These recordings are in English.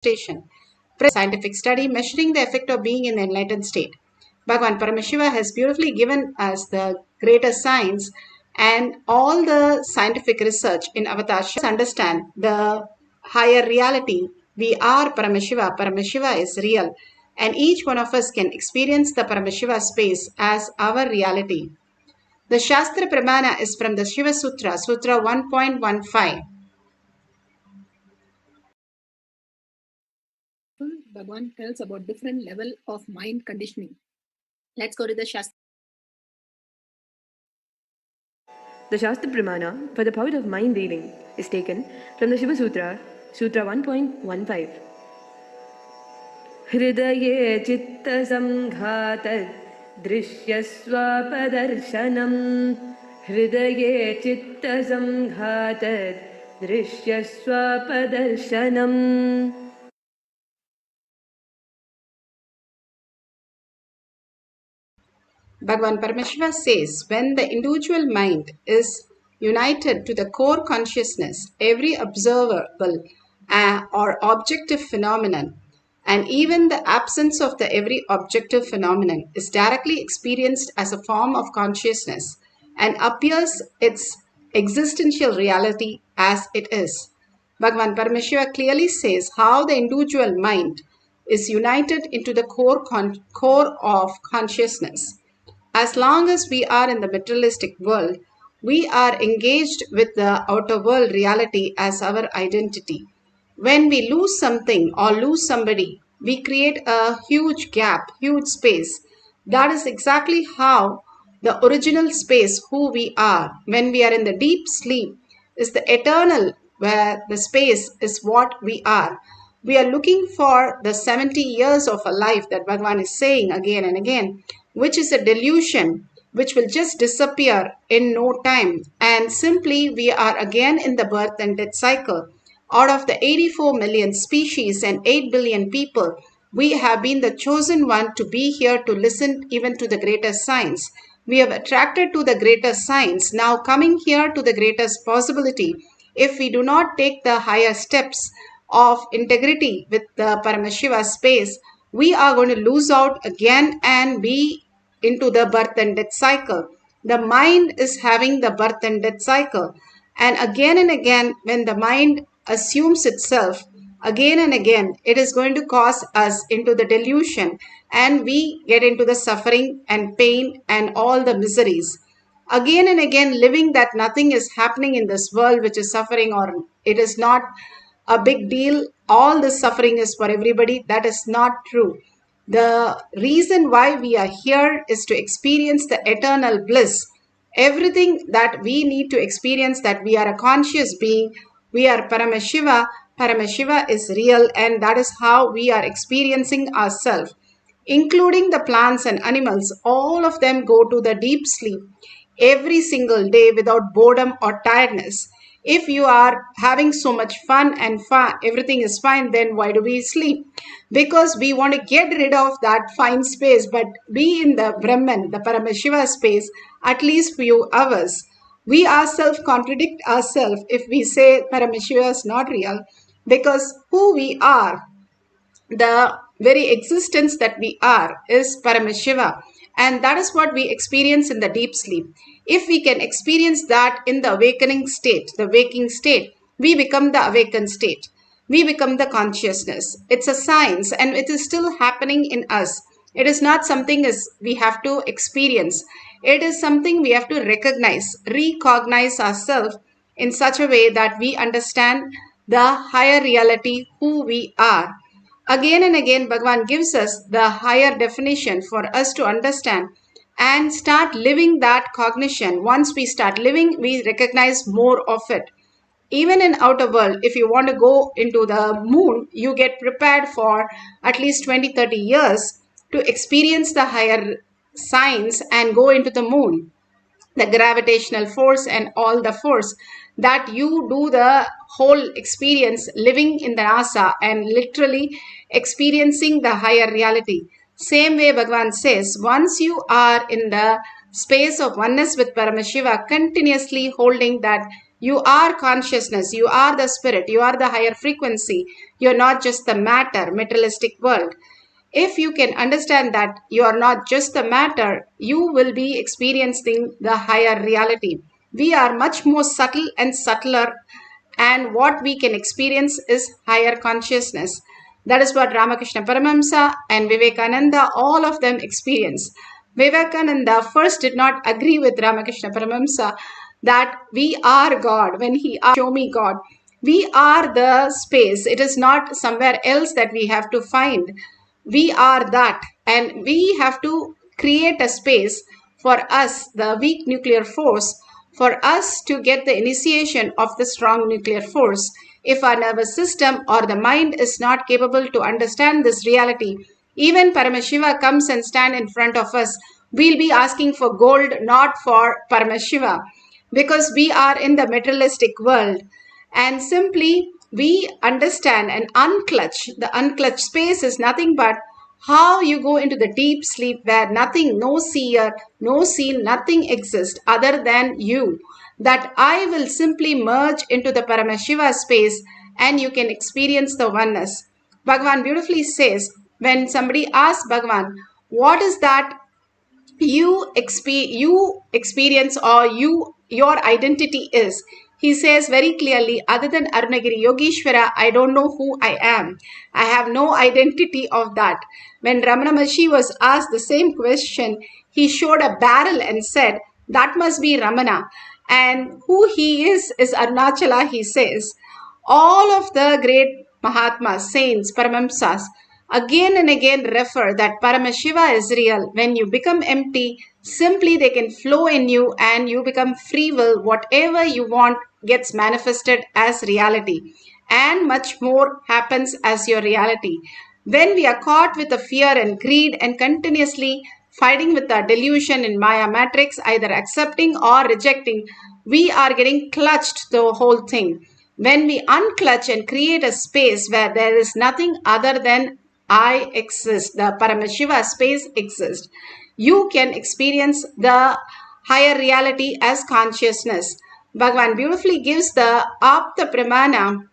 manifestation. Scientific study measuring the effect of being in the enlightened state. Bhagavan Paramashiva has beautifully given us the greater science and all the scientific research in Avatar understand the higher reality. We are Paramashiva. Paramashiva is real. And each one of us can experience the Paramashiva space as our reality. The Shastra Pramana is from the Shiva Sutra, Sutra 1.15. Bhagavan tells about different level of mind conditioning. Let's go to the Shastra. The Shastra Pramana for the power of mind reading is taken from the Shiva Sutra, Sutra 1.15. Hridaye chitta samghatad drishyaswapadarsanam. Hridaye chitta samghatad drishyaswapadarsanam. Bhagavan Paramashiva says, when the individual mind is united to the core consciousness, every observable or objective phenomenon, and even the absence of the every objective phenomenon is directly experienced as a form of consciousness and appears its existential reality as it is. Bhagavan Paramashiva clearly says how the individual mind is united into the core of consciousness. As long as we are in the materialistic world, we are engaged with the outer world reality as our identity. When we lose something or lose somebody, we create a huge gap, huge space. That is exactly how the original space, who we are, when we are in the deep sleep, is the eternal, where the space is what we are. We are looking for the 70 years of a life that Bhagavan is saying again and again, which is a delusion which will just disappear in no time. And simply we are again in the birth and death cycle. Out of the 84 million species and 8 billion people, we have been the chosen one to be here to listen even to the greatest science. We have attracted to the greatest science, now coming here to the greatest possibility. If we do not take the higher steps of integrity with the Paramashiva space, we are going to lose out again and be into the birth and death cycle. The mind is having the birth and death cycle. And again, when the mind assumes itself, again and again, it is going to cause us into the delusion and we get into the suffering and pain and all the miseries. Again and again, living that nothing is happening in this world which is suffering or it is not a big deal, all this suffering is for everybody. That is not true. The reason why we are here is to experience the eternal bliss. Everything that we need to experience, that we are a conscious being, we are Paramashiva. Paramashiva is real, and that is how we are experiencing ourselves. Including the plants and animals, all of them go to the deep sleep every single day without boredom or tiredness. If you are having so much fun and everything is fine, then why do we sleep? Because we want to get rid of that fine space, but be in the Brahman, the Paramashiva space, at least few hours. We ourselves contradict ourselves if we say Paramashiva is not real, because who we are, the very existence that we are, is Paramashiva. And that is what we experience in the deep sleep. If we can experience that in the awakening state, the waking state, we become the awakened state. We become the consciousness. It's a science and it is still happening in us. It is not something as we have to experience. It is something we have to recognize ourselves in such a way that we understand the higher reality, who we are. Again and again, Bhagavan gives us the higher definition for us to understand and start living that cognition. Once we start living, we recognize more of it. Even in outer world, if you want to go into the moon, you get prepared for at least 20-30 years to experience the higher science and go into the moon, the gravitational force and all the force, that you do the whole experience living in the NASA and literally experiencing the higher reality. Same way Bhagavan says, once you are in the space of oneness with Paramashiva, continuously holding that You are consciousness. You are the spirit. You are the higher frequency. You're not just the matter, materialistic world. If you can understand that you are not just the matter, you will be experiencing the higher reality. We are much more subtle and subtler, and what we can experience is higher consciousness. That is what Ramakrishna Paramahamsa and Vivekananda, all of them experience. Vivekananda first did not agree with Ramakrishna Paramahamsa that we are God when he asked, show me God. We are the space. It is not somewhere else that we have to find. We are that, and we have to create a space for us, the weak nuclear force, for us to get the initiation of the strong nuclear force. If our nervous system or the mind is not capable to understand this reality, even Paramashiva comes and stand in front of us, we'll be asking for gold, not for Paramashiva, because we are in the materialistic world. And simply we understand and unclutch. The unclutched space is nothing but how you go into the deep sleep where nothing, no seer, no seen, nothing exists other than you. That I will simply merge into the Paramashiva space and you can experience the oneness. Bhagavan beautifully says, when somebody asks Bhagavan, what is that you experience or your identity is, he says very clearly, other than Arunagiri Yogeshwara, I don't know who I am. I have no identity of that. When Ramana Maharshi was asked the same question, he showed a barrel and said, that must be Ramana. And who he is Arunachala, he says. All of the great Mahatmas, saints, Paramamsas, again and again refer that Paramashiva is real. When you become empty, simply they can flow in you and you become free will. Whatever you want gets manifested as reality, and much more happens as your reality. When we are caught with the fear and greed and continuously fighting with the delusion in Maya matrix, either accepting or rejecting, we are getting clutched the whole thing. When we unclutch and create a space where there is nothing other than I exist, the Paramashiva space exists, you can experience the higher reality as consciousness. Bhagavan beautifully gives the Apta Pramana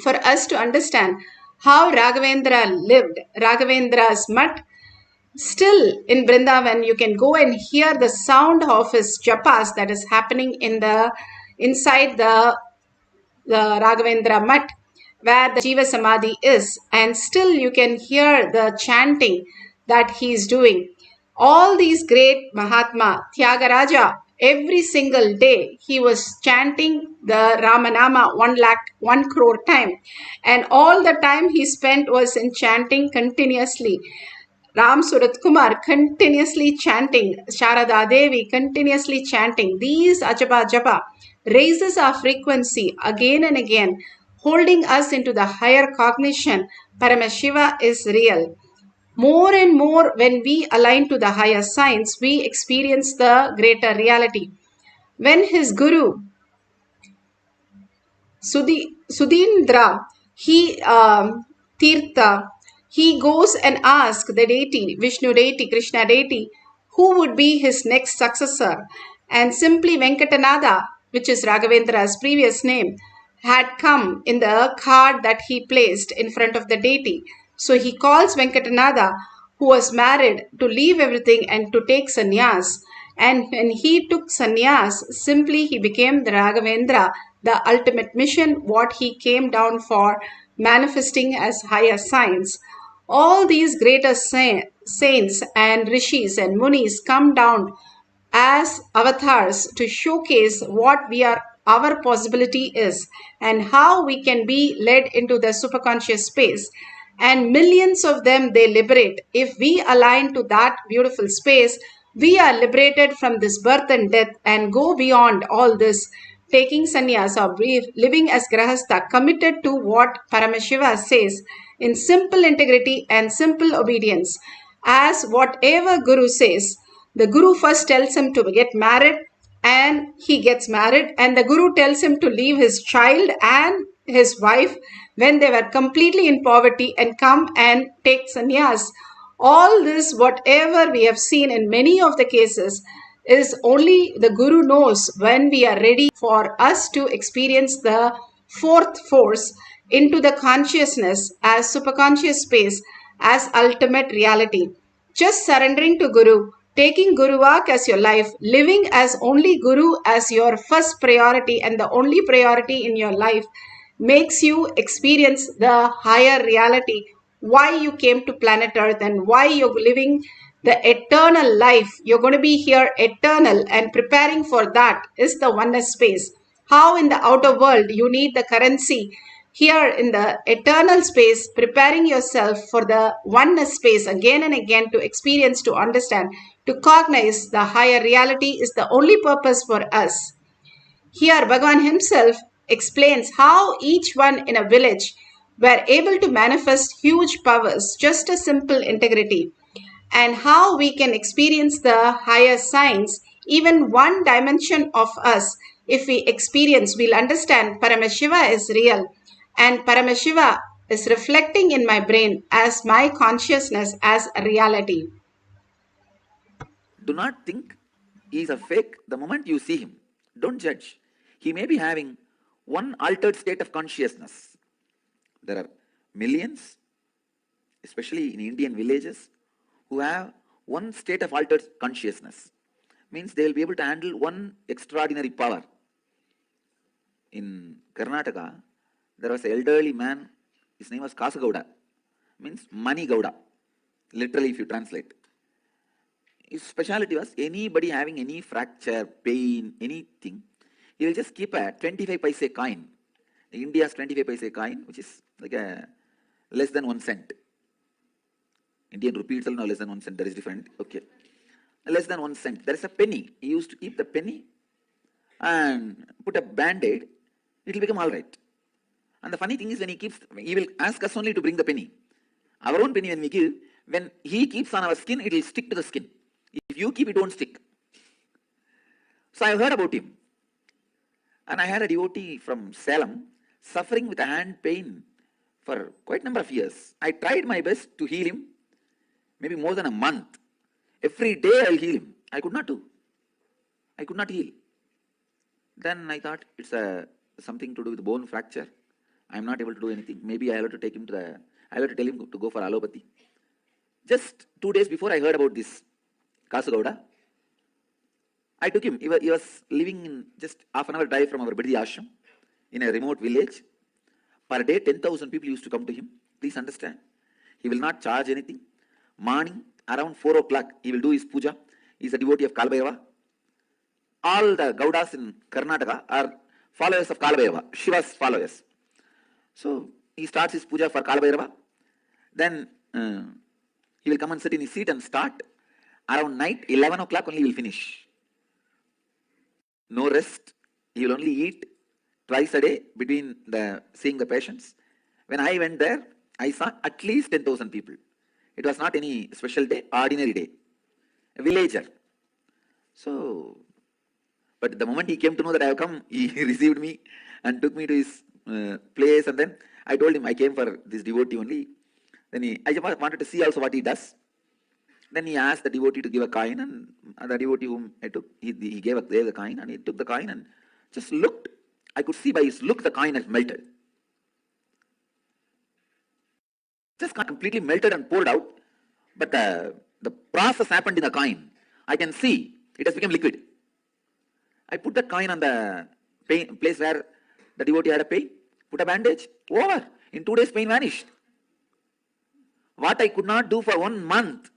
for us to understand how Raghavendra lived. Raghavendra's mutt, still in Vrindavan, you can go and hear the sound of his japas that is happening in the inside the Raghavendra mutt, where the Jiva Samadhi is, and still you can hear the chanting that he is doing. All these great Mahatma, Tyagaraja, every single day he was chanting the Ramanama 1 crore time, and all the time he spent was in chanting continuously. Ram Surat Kumar continuously chanting, Sharada Devi continuously chanting. These Ajapa Japa raises our frequency again and again, holding us into the higher cognition. Paramashiva is real. More and more, when we align to the higher science, we experience the greater reality. When his guru, Sudindra, Tirtha, he goes and asks the deity, Vishnu deity, Krishna deity, who would be his next successor. And simply Venkatanada, which is Raghavendra's previous name, had come in the card that he placed in front of the deity. So he calls Venkatanada, who was married, to leave everything and to take sannyas. And when he took sannyas, simply he became the Raghavendra, the ultimate mission, what he came down for, manifesting as higher science. All these greater saints and rishis and munis come down as avatars to showcase what our possibility is and how we can be led into the superconscious space. And millions of them they liberate. If we align to that beautiful space, we are liberated from this birth and death and go beyond all this, taking sannyas or living as grahastha, committed to what Paramashiva says in simple integrity and simple obedience. As whatever Guru says, the Guru first tells him to get married and he gets married, and the Guru tells him to leave his child and his wife when they were completely in poverty and come and take sannyas. All this, whatever we have seen in many of the cases, is only the Guru knows when we are ready for us to experience the fourth force into the consciousness as superconscious space as ultimate reality. Just surrendering to Guru, taking Guru Vak as your life, living as only Guru as your first priority and the only priority in your life makes you experience the higher reality, why you came to planet Earth and why you're living the eternal life. You're going to be here eternal, and preparing for that is the oneness space. How in the outer world you need the currency, here in the eternal space, preparing yourself for the oneness space again and again to experience, to understand, to cognize the higher reality is the only purpose for us. Here, Bhagavan himself explains how each one in a village were able to manifest huge powers, just a simple integrity, and how we can experience the higher signs, even one dimension of us. If we experience, we'll understand Paramashiva is real, and Paramashiva is reflecting in my brain as my consciousness as a reality. Do not think he is a fake the moment you see him. Don't judge. He may be having one altered state of consciousness. There are millions, especially in Indian villages, who have one state of altered consciousness. Means they will be able to handle one extraordinary power. In Karnataka, there was an elderly man, his name was Kasagowda, means Mani Gowda, literally if you translate. His speciality was anybody having any fracture, pain, anything, he will just keep a 25 paise coin, India's 25 paise coin, which is like a less than 1 cent. Indian rupee itself now less than 1 cent, that is different. Okay. Less than 1 cent. There is a penny. He used to keep the penny and put a band-aid, it will become all right. And the funny thing is when he will ask us only to bring the penny. Our own penny when we give, when he keeps on our skin, it will stick to the skin. If you keep, it won't stick. So I heard about him. And I had a devotee from Salem suffering with a hand pain for quite a number of years. I tried my best to heal him, maybe more than a month. Every day I'll heal him. I could not do. I could not heal. Then I thought it's something to do with bone fracture. I'm not able to do anything. Maybe I have to take him to I have to tell him to go for allopathy. Just 2 days before I heard about this Kasagowda, I took him. He was living in just half an hour drive from our Biddi ashram in a remote village. Per day, 10,000 people used to come to him. Please understand. He will not charge anything. Morning, around 4 o'clock, he will do his puja. He is a devotee of Kalabhairava. All the Gaudas in Karnataka are followers of Kalabhairava, Shiva's followers. So, he starts his puja for Kalabhairava. Then, he will come and sit in his seat and start. Around night, 11 o'clock only he will finish. No rest. He will only eat twice a day between seeing the patients. When I went there, I saw at least 10,000 people. It was not any special day, ordinary day. A villager. So, but the moment he came to know that I have come, he received me and took me to his place, and then I told him I came for this devotee only. Then I just wanted to see also what he does. Then he asked the devotee to give a coin, and the devotee whom I took, he gave the coin, and he took the coin and just looked. I could see by his look the coin has melted. Just completely melted and poured out, but the process happened in the coin. I can see it has become liquid. I put the coin on the place where the devotee had a pain, put a bandage, over. In 2 days pain vanished. What I could not do for 1 month,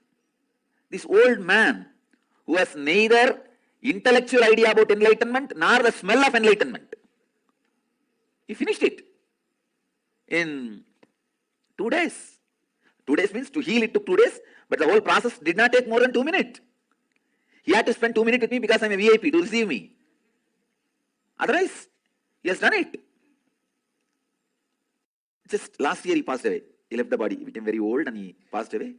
this old man who has neither intellectual idea about enlightenment nor the smell of enlightenment, he finished it in 2 days. 2 days means to heal it took 2 days, but the whole process did not take more than 2 minutes. He had to spend 2 minutes with me because I'm a VIP to receive me. Otherwise, he has done it. Just last year he passed away. He left the body. He became very old and he passed away.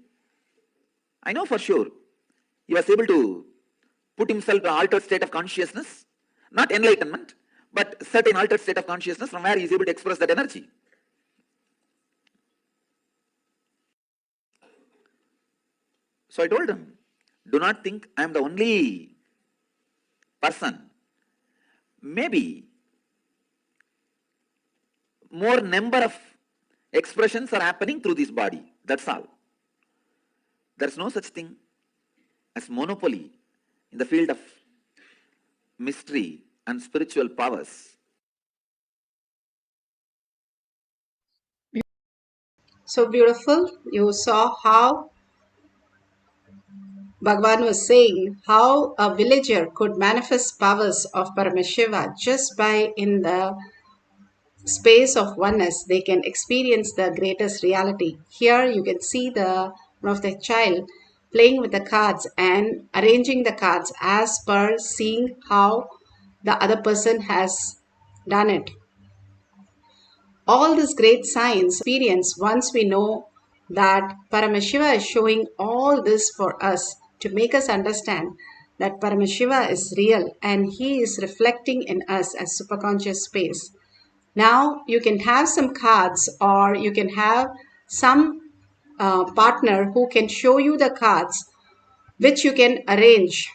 I know for sure he was able to put himself in an altered state of consciousness, not enlightenment, but certain altered state of consciousness from where he is able to express that energy. So I told him, do not think I am the only person, maybe more number of expressions are happening through this body. That's all. There's no such thing as monopoly in the field of mystery and spiritual powers. So beautiful. You saw how Bhagavan was saying how a villager could manifest powers of Paramashiva just by in the space of oneness. They can experience the greatest reality. Here you can see the one of the child playing with the cards and arranging the cards as per seeing how the other person has done it. All this great science experience, once we know that Paramashiva is showing all this for us to make us understand that Paramashiva is real and he is reflecting in us as superconscious space. Now you can have some cards, or you can have some partner who can show you the cards which you can arrange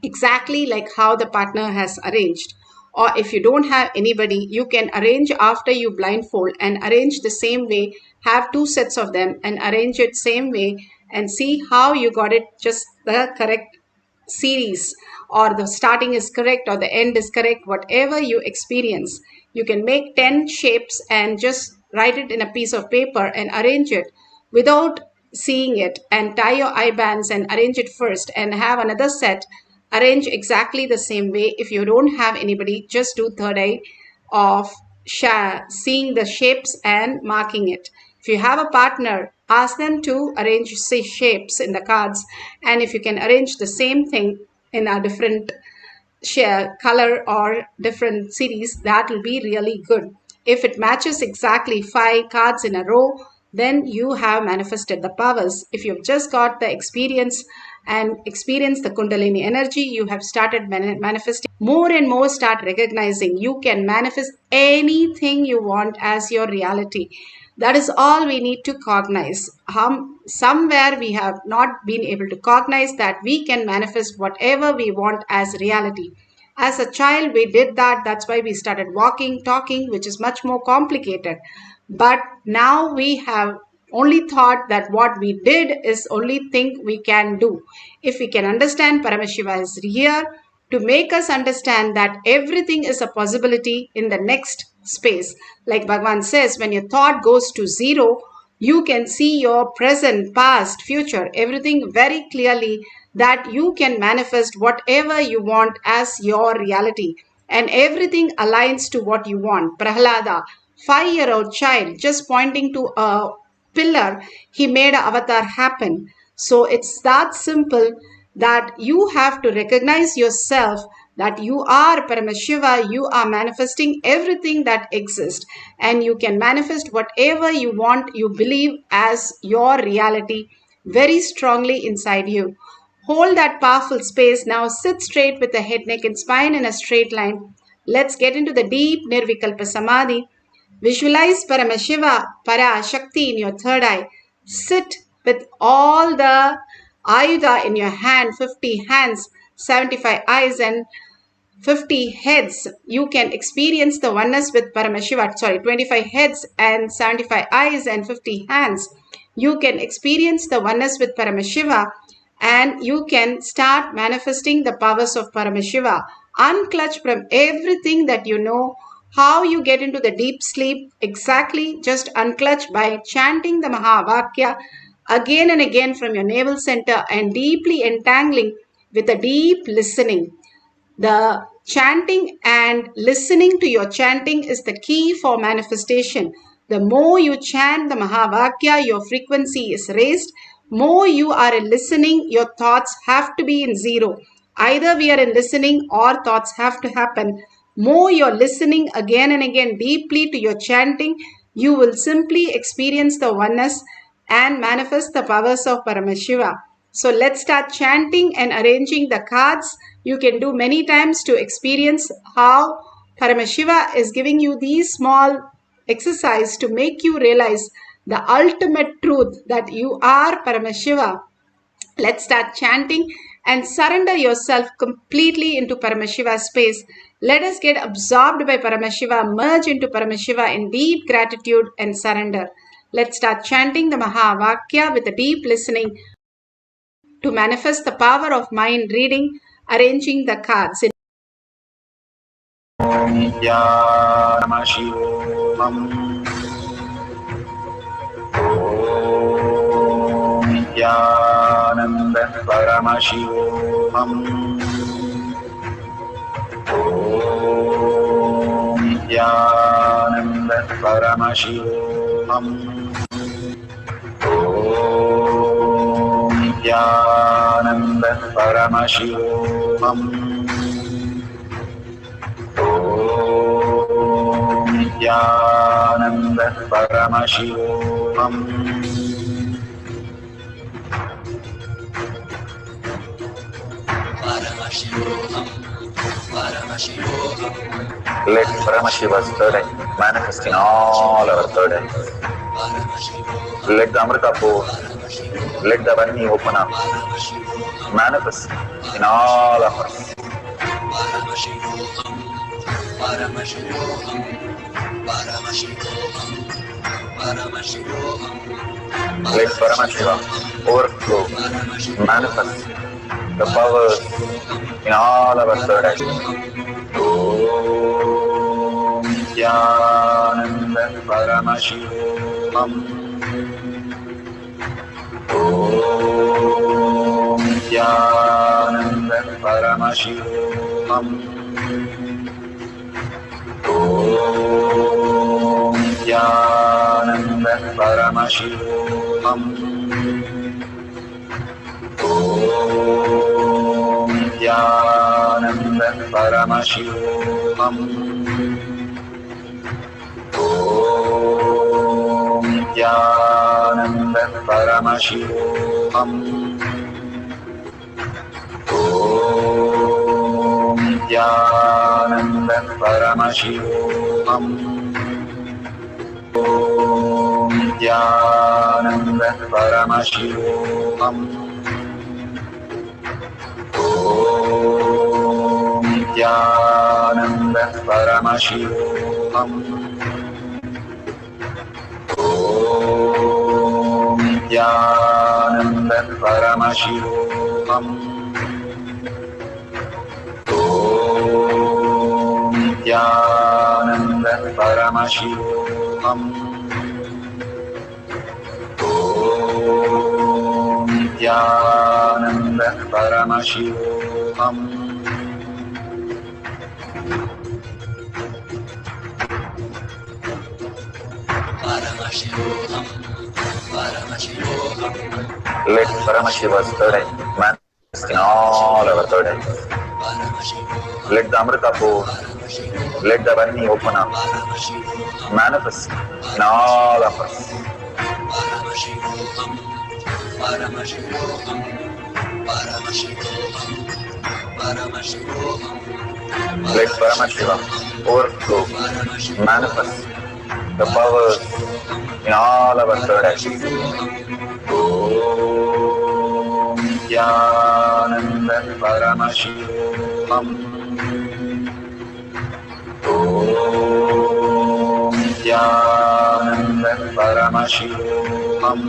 exactly like how the partner has arranged. Or if you don't have anybody, you can arrange after you blindfold and arrange the same way, have two sets of them and arrange it same way and see how you got it just the correct series, or the starting is correct or the end is correct. Whatever you experience, you can make 10 shapes and just write it in a piece of paper and arrange it without seeing it, and tie your eye bands and arrange it first and have another set arrange exactly the same way. If you don't have anybody, just do third eye of seeing the shapes and marking it. If you have a partner, ask them to arrange shapes in the cards, and if you can arrange the same thing in a different color or different series, that will be really good. If it matches exactly 5 cards in a row, then you have manifested the powers. If you've just got the experience and experience the Kundalini energy, you have started manifesting more and more. Start recognizing you can manifest anything you want as your reality. That is all we need to cognize. Somewhere we have not been able to cognize that we can manifest whatever we want as reality. As a child, we did that. That's why we started walking, talking, which is much more complicated. But now we have only thought that what we did is only thing we can do. If we can understand Paramashiva is here to make us understand that everything is a possibility in the next space. Like Bhagavan says, when your thought goes to zero, you can see your present, past, future, everything very clearly, that you can manifest whatever you want as your reality. And everything aligns to what you want. Prahlada, 5-year-old child, just pointing to a pillar, he made an avatar happen. So it's that simple, that you have to recognize yourself that you are Paramashiva, you are manifesting everything that exists, and you can manifest whatever you want, you believe as your reality very strongly inside you. Hold that powerful space. Now sit straight with the head, neck and spine in a straight line. Let's get into the deep Nirvikalpa Samadhi. Visualize Paramashiva, Parashakti in your third eye. Sit with all the Ayuda in your hand, 50 hands, 75 eyes and 50 heads. You can experience the oneness with Paramashiva. 25 heads and 75 eyes and 50 hands. You can experience the oneness with Paramashiva, and you can start manifesting the powers of Paramashiva. Unclutch from everything that you know. How you get into the deep sleep? Exactly, just unclutch by chanting the Mahavakya again and again from your navel center and deeply entangling with a deep listening. The chanting and listening to your chanting is the key for manifestation. The more you chant the Mahavakya, your frequency is raised. More you are in listening, your thoughts have to be in zero. Either we are in listening or thoughts have to happen. More you're listening again and again deeply to your chanting, you will simply experience the oneness and manifest the powers of Paramashiva. So let's start chanting and arranging the cards. You can do many times to experience how Paramashiva is giving you these small exercise to make you realize the ultimate truth that you are Paramashiva. Let's start chanting and surrender yourself completely into Paramashiva's space. Let us get absorbed by Paramashiva, merge into Paramashiva in deep gratitude and surrender. Let's start chanting the Mahavakya with a deep listening to manifest the power of mind reading, arranging the cards. Paramashivoham. Nithyananda Paramashivoham. Nithyananda Paramashivoham. Nithyananda Paramashivoham. Nithyananda Paramashivoham. Let Paramashiva's third eye manifest in all our third eyes. Let the Amrita pour, let the Vani open up, manifest in all of us. Let Paramashiva overflow, manifest the powers in all our third eyes. Om Nithyananda Paramashivoham. Om Nithyananda Paramashivoham. Om Nithyananda Paramashivoham. Om Nithyananda Paramashivoham. Om Nithyananda Paramashivoham. Om Nithyananda Paramashivoham. Om Nithyananda Paramashivoham. Om Nithyananda Paramashivoham. Om Nithyananda Paramashivoham. Om Nithyananda Paramashivoham. Om Nithyananda Paramashivoham. Let Paramashiva's third eye manifest in all our third eyes. Let the Amrita pour, let the Vani open up, manifest in all of us. Let Paramashiva overflow, manifest the powers in all our third eyes. Om Nithyananda Paramashivoham. Om Nithyananda Paramashivoham.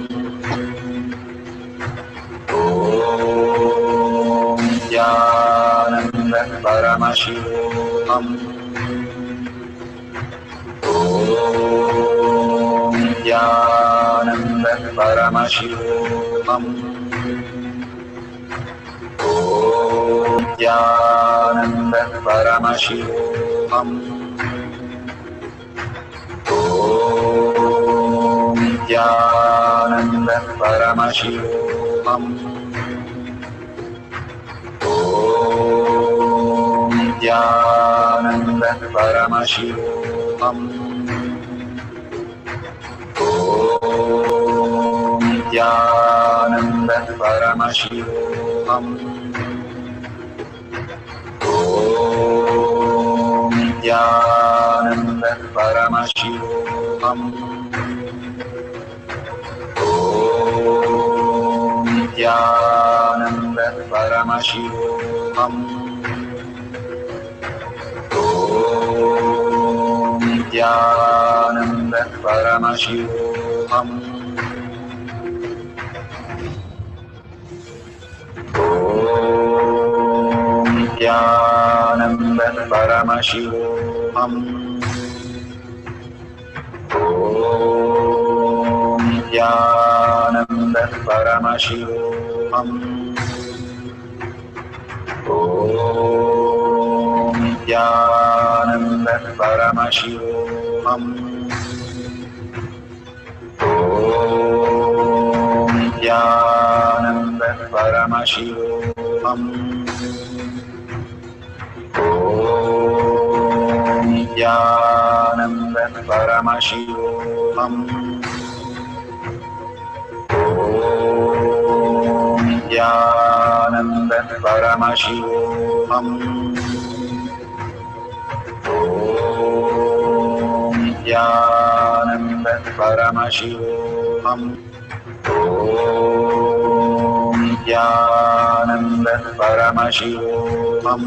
Om Nithyananda Paramashivoham. Om Nithyananda Paramashivoham. Om Nithyananda Paramashivoham. Om Nithyananda Paramashivoham. Om Nithyananda Paramashivoham. Om Nithyananda Paramashivoham. Om Nithyananda Paramashivoham. Om Nithyananda Paramashivoham. Om Nithyananda Paramashivoham. Om Nithyananda Paramashivoham. Om Nithyananda Paramashivoham. Om Nithyananda Paramashivoham. Om Nithyananda Paramashivoham. Om Nithyananda Paramashivoham. Om Nithyananda Paramashivoham. Om Nithyananda Paramashivoham. Om Nithyananda Paramashivoham.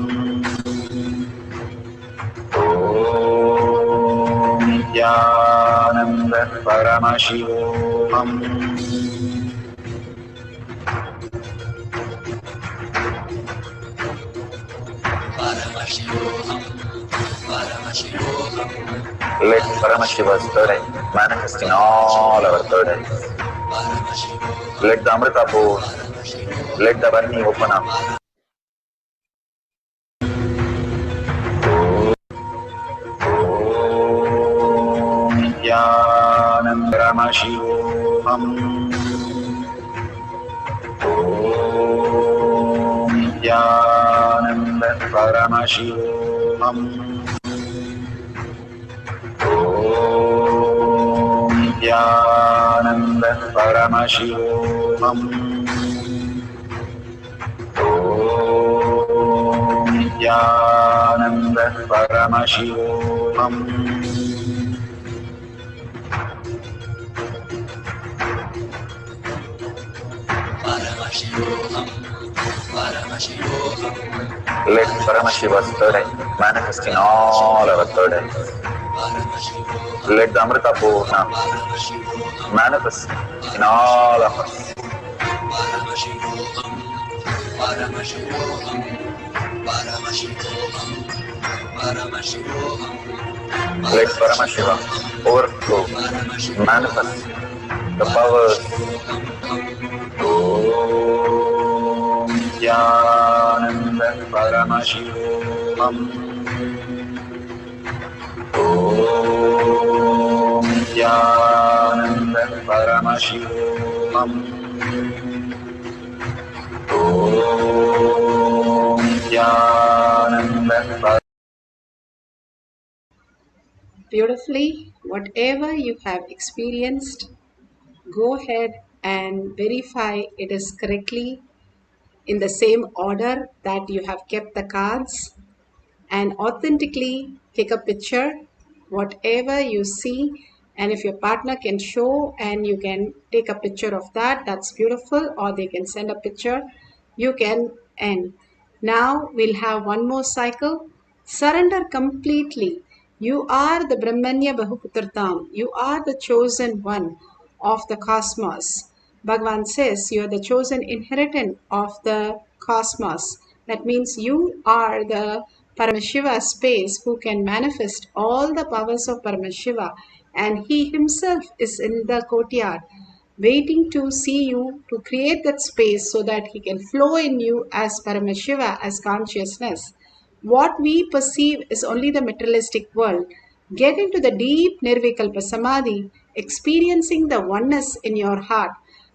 Om Nithyananda Paramashivoham. Let Paramashiva's third eye manifest in all our third eyes. Let the Amrita pour, let the Varni open up. Om Nithyananda Paramashivoham. Om Nithyananda Paramashivoham. Om Nithyananda Paramashivoham. Om Nithyananda Paramashivoham. Let Paramashiva's third eye manifest in all our third eyes. Let the Amrita Purna manifest in all of us. Let Paramashiva overflow, manifest the powers. Om Nithyananda Paramashivoham. Om Nithyananda Paramashivoham. Om Nithyananda Paramashivoham. Beautifully, whatever you have experienced, go ahead and verify it is correctly in the same order that you have kept the cards, and authentically take a picture whatever you see, and if your partner can show and you can take a picture of that, that's beautiful, or they can send a picture, you can end. Now we'll have one more cycle. Surrender completely. You are the Brahmanya Bahuputratam. You are the chosen one of the cosmos. Bhagavan says you are the chosen inheritant of the cosmos. That means you are the Paramashiva space who can manifest all the powers of Paramashiva, and he himself is in the courtyard waiting to see you to create that space so that he can flow in you as Paramashiva, as consciousness. What we perceive is only the materialistic world. Get into the deep Nirvikalpa Samadhi, experiencing the oneness in your heart.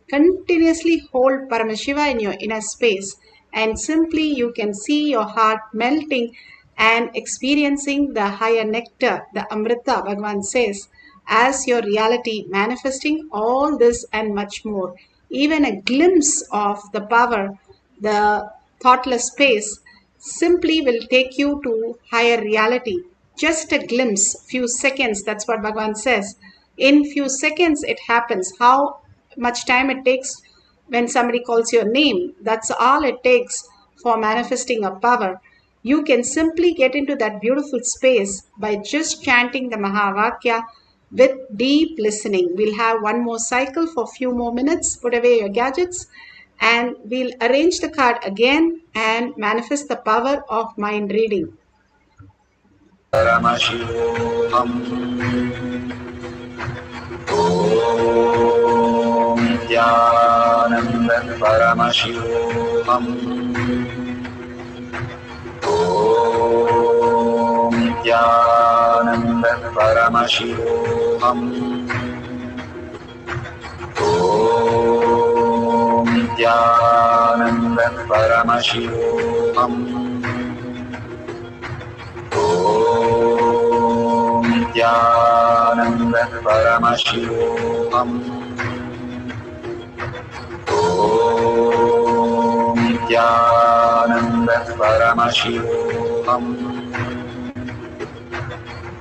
Continuously hold Paramashiva in your inner space, and simply you can see your heart melting and experiencing the higher nectar, the Amrita, Bhagavan says, as your reality, manifesting all this and much more. Even a glimpse of the power, the thoughtless space, simply will take you to higher reality. Just a glimpse, few seconds, that's what Bhagavan says. In few seconds it happens. How much time it takes when somebody calls your name, that's all it takes for manifesting a power. You can simply get into that beautiful space by just chanting the Mahavakya with deep listening. We'll have one more cycle for a few more minutes. Put away your gadgets and we'll arrange the card again and manifest the power of mind reading. Paramashivoham. Om Nithyananda Paramashivoham. Om Nithyananda Paramashivoham. Om Nithyananda Paramashivoham. Om Nithyananda Paramashivoham. Om Nithyananda Paramashivoham.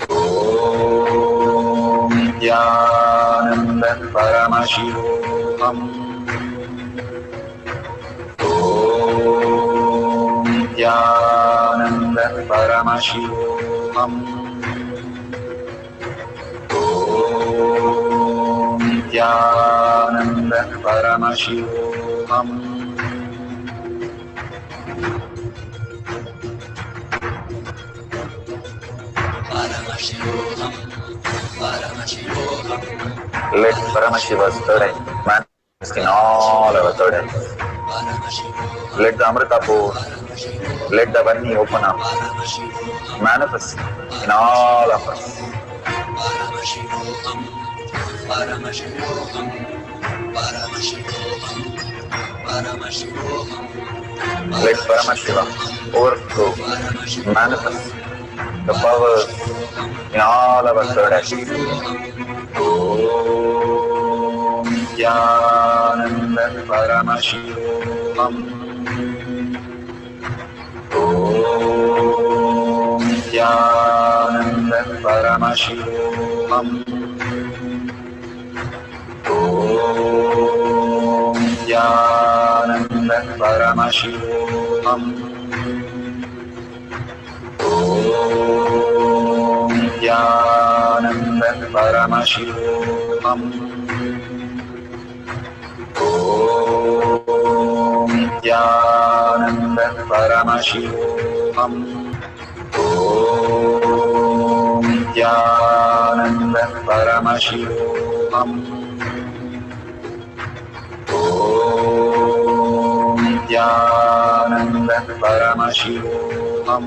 Om Nithyananda Paramashivoham. Om Nithyananda Paramashivoham. Om Nithyananda Paramashivoham. Let Paramashiva's third eye manifest in all our third eyes. Let the Amrita pour, let the Vani open up, manifest in all of us. Let Paramashiva overflow, manifest the powers in all our third eyes. Om Nithyananda Paramashivoham. Om Nithyananda Paramashivoham. Om Nithyananda Paramashivoham. Om Nithyananda Paramashivoham. Om Nithyananda Paramashivoham. Om Nithyananda Paramashivoham. Om Nithyananda Paramashivoham. Om Nithyananda Paramashivoham.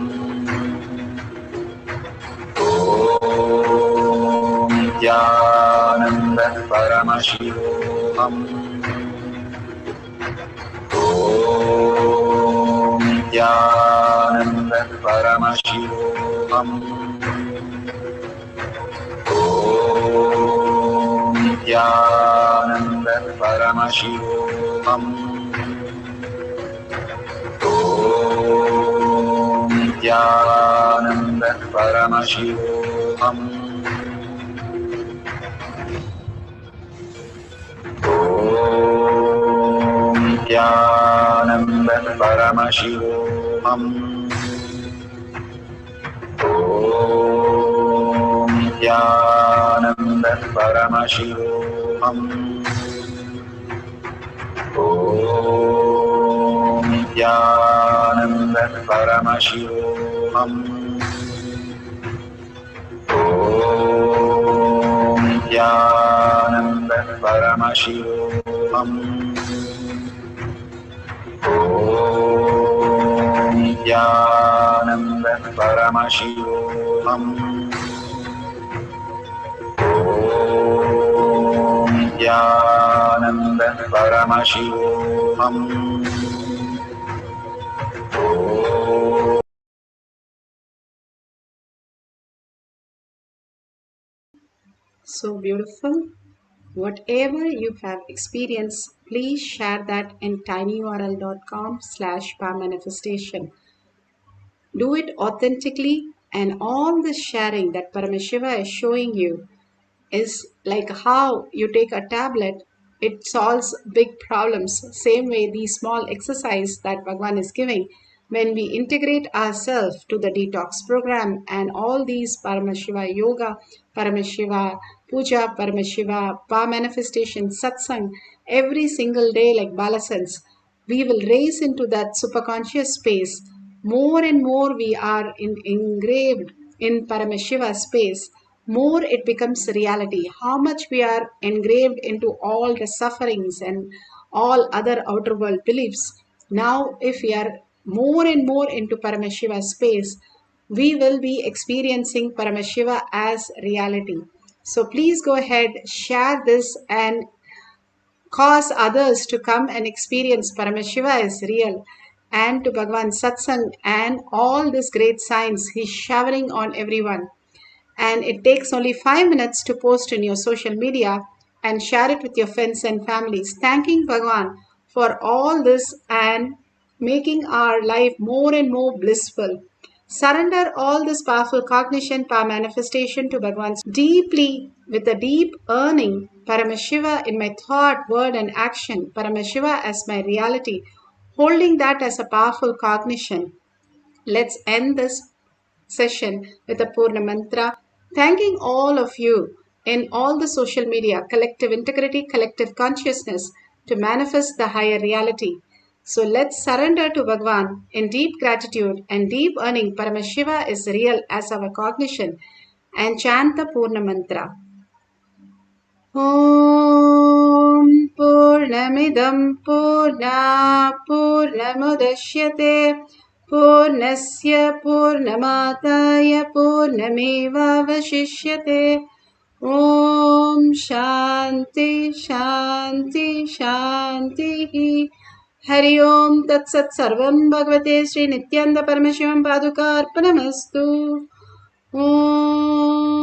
Om Nithyananda Paramashivoham. Om Nithyananda Paramashivoham. Om Nithyananda Paramashivoham. Om Nithyananda Paramashivoham. Om Nithyananda Paramashivoham. Om Nithyananda Paramashivoham. Om Nithyananda Paramashivoham. Om Nithyananda Paramashivoham. Om Nithyananda Paramashivoham. So beautiful. Whatever you have experienced, please share that in tinyurl.com/powermanifestation. Do it authentically, and all the sharing that Paramashiva is showing you is like how you take a tablet it solves big problems. Same way, the small exercise that Bhagwan is giving, when we integrate ourselves to the detox program and all these Paramashiva yoga, Paramashiva puja, Paramashiva pa manifestation, satsang, every single day like Balasans, we will raise into that superconscious space. More and more we are engraved in Paramashiva space, more it becomes reality. How much we are engraved into all the sufferings and all other outer world beliefs. Now, if we are more and more into Paramashiva space, we will be experiencing Paramashiva as reality. So please go ahead, share this and cause others to come and experience Paramashiva as real, and to Bhagavan Satsang and all these great signs he's showering on everyone. And it takes only 5 minutes to post in your social media and share it with your friends and families, thanking Bhagavan for all this and making our life more and more blissful. Surrender all this powerful cognition, power manifestation to Bhagavan deeply with a deep earning. Paramashiva in my thought, word, and action. Paramashiva as my reality. Holding that as a powerful cognition. Let's end this session with a Purna mantra, thanking all of you in all the social media, collective integrity, collective consciousness to manifest the higher reality. So let's surrender to Bhagwan in deep gratitude and deep earning. Paramashiva is real as our cognition, and chant the Purna mantra. Om Purnamidam Purna Purnamudashyate Purnasya Purnamataya Purnameva Vashishyate. Om Shanti Shanti Shanti. Hari Om Tat Sat Sarvam Bhagavate Sri Nithyananda Paramashivam Paduka Arpanamastu. Om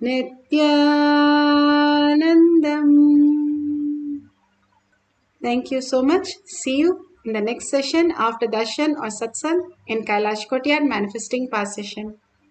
Nithyanandam. Thank you so much. See you in the next session after darshan or satsang in Kailash Kotyad manifesting power session.